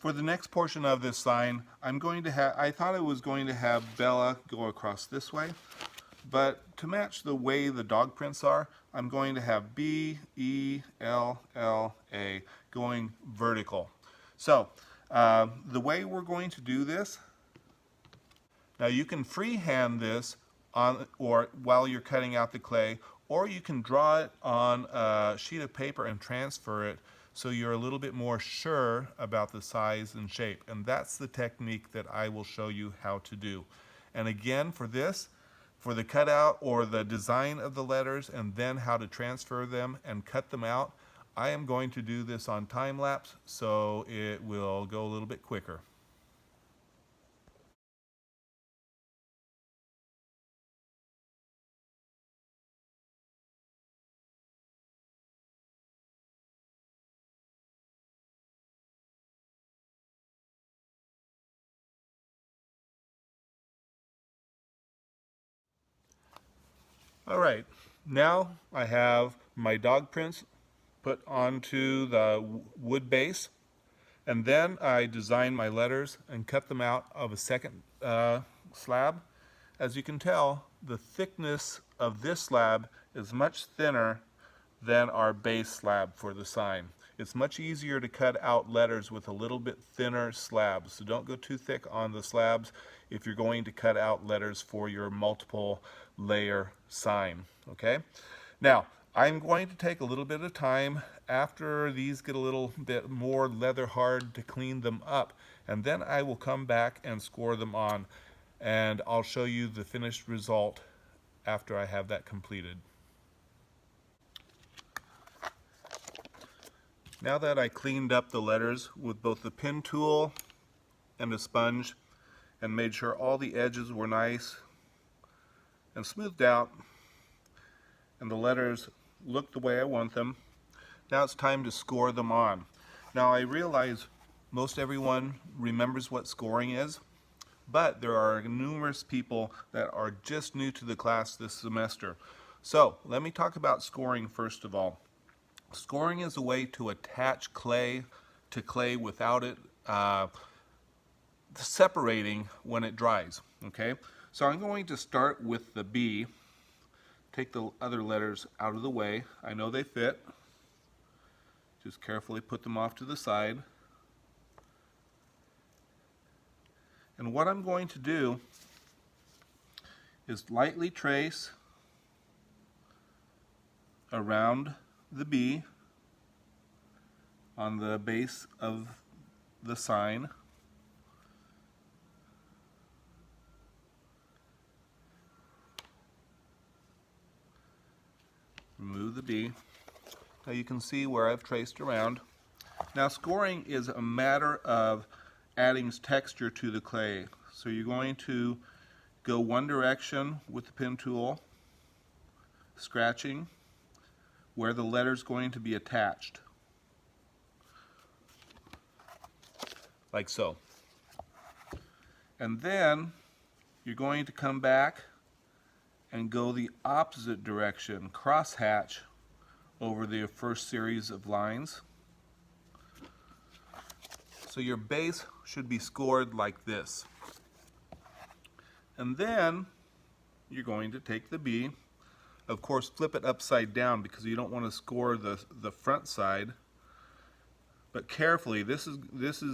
For the next portion of this sign, I thought I was going to have Bella go across this way, but to match the way the dog prints are, I'm going to have B, E, L, L, A going vertical. So the way we're going to do this, now you can freehand this or while you're cutting out the clay, or you can draw it on a sheet of paper and transfer it so you're a little bit more sure about the size and shape. And that's the technique that I will show you how to do. And again, for this, for the cutout or the design of the letters and then how to transfer them and cut them out, I am going to do this on time lapse so it will go a little bit quicker. All right, now I have my dog prints put onto the wood base, and then I design my letters and cut them out of a second slab. As you can tell, the thickness of this slab is much thinner than our base slab for the sign. It's much easier to cut out letters with a little bit thinner slab, so don't go too thick on the slabs if you're going to cut out letters for your multiple layer sign, okay? Now, I'm going to take a little bit of time after these get a little bit more leather hard to clean them up, and then I will come back and score them on, and I'll show you the finished result after I have that completed. Now that I cleaned up the letters with both the pen tool and a sponge and made sure all the edges were nice and smoothed out and the letters look the way I want them, now it's time to score them on. Now I realize most everyone remembers what scoring is, but there are numerous people that are just new to the class this semester. So let me talk about scoring first of all. Scoring is a way to attach clay to clay without it separating when it dries, okay? So I'm going to start with the B, take the other letters out of the way. I know they fit. Just carefully put them off to the side. And what I'm going to do is lightly trace around the B on the base of the sign. Remove the B. Now you can see where I've traced around. Now scoring is a matter of adding texture to the clay. So you're going to go one direction with the pen tool, scratching where the letter's going to be attached, like so. And then you're going to come back and go the opposite direction, crosshatch over the first series of lines. So your base should be scored like this. And then you're going to take the B, of course flip it upside down because you don't want to score the front side. But carefully, this is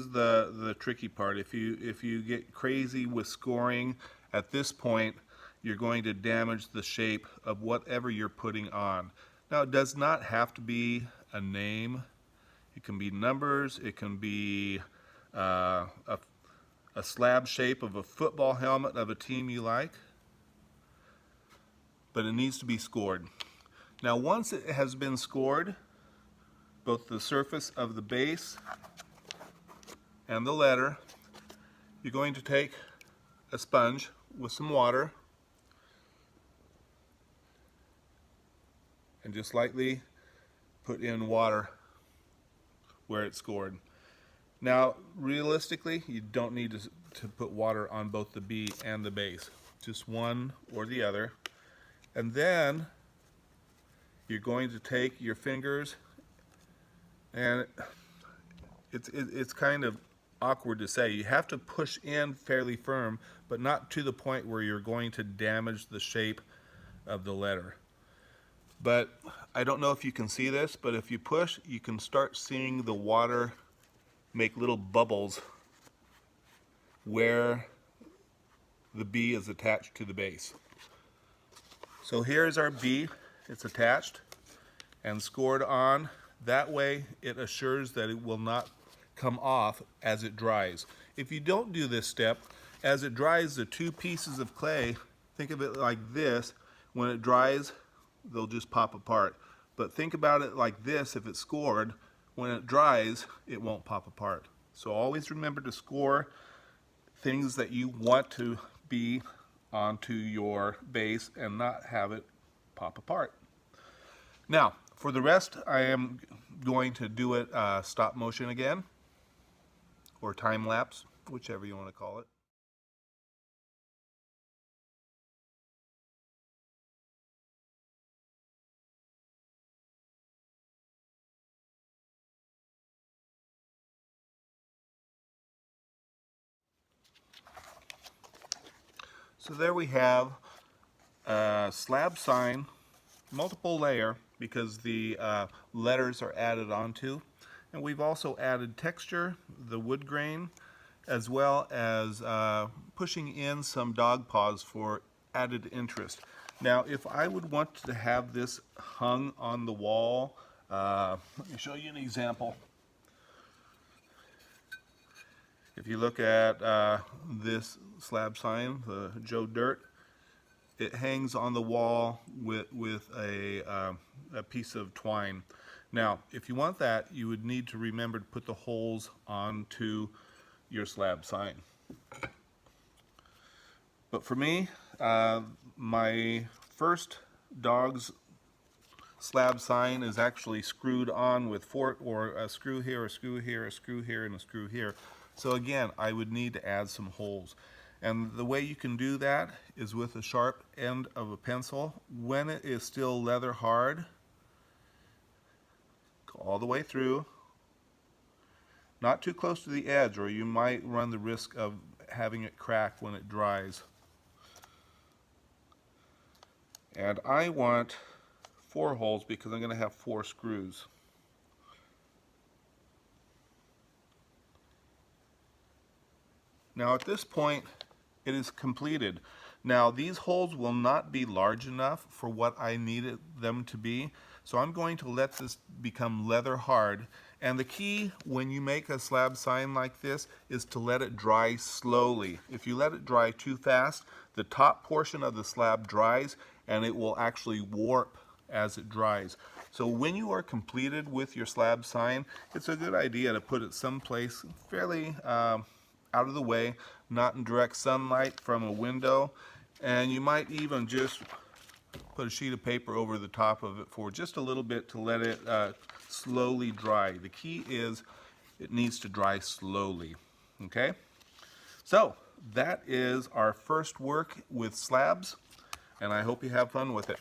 the tricky part. If you get crazy with scoring at this point, you're going to damage the shape of whatever you're putting on. Now it does not have to be a name. It can be numbers, it can be a slab shape of a football helmet of a team you like, but it needs to be scored. Now once it has been scored, both the surface of the base and the letter, you're going to take a sponge with some water and just lightly put in water where it's scored. Now realistically, you don't need to put water on both the B and the base, just one or the other. And then you're going to take your fingers, and it's kind of awkward to say. You have to push in fairly firm, but not to the point where you're going to damage the shape of the letter. But I don't know if you can see this, but if you push, you can start seeing the water make little bubbles where the B is attached to the base. So here's our B. It's attached and scored on. That way it assures that it will not come off as it dries. If you don't do this step, as it dries, the two pieces of clay, think of it like this, when it dries, they'll just pop apart. But think about it like this: if it's scored, when it dries, it won't pop apart. So always remember to score things that you want to be onto your base and not have it pop apart. Now, for the rest, I am going to do it stop motion again, or time lapse, whichever you want to call it. So there we have a slab sign, multiple layer, because the letters are added onto. And we've also added texture, the wood grain, as well as pushing in some dog paws for added interest. Now, if I would want to have this hung on the wall, let me show you an example. If you look at this slab sign, the Joe Dirt, it hangs on the wall with a piece of twine. Now, if you want that, you would need to remember to put the holes onto your slab sign. But for me, my first dog's slab sign is actually screwed on with a screw here, a screw here, a screw here, and a screw here. So again, I would need to add some holes. And the way you can do that is with the sharp end of a pencil. When it is still leather hard, go all the way through. Not too close to the edge, or you might run the risk of having it crack when it dries. And I want 4 holes because I'm going to have 4 screws. Now at this point, it is completed. Now these holes will not be large enough for what I needed them to be, so I'm going to let this become leather hard. And the key when you make a slab sign like this is to let it dry slowly. If you let it dry too fast, the top portion of the slab dries and it will actually warp as it dries. So when you are completed with your slab sign, it's a good idea to put it someplace fairly out of the way, not in direct sunlight from a window, and you might even just put a sheet of paper over the top of it for just a little bit to let it slowly dry. The key is it needs to dry slowly. Okay? So that is our first work with slabs, and I hope you have fun with it.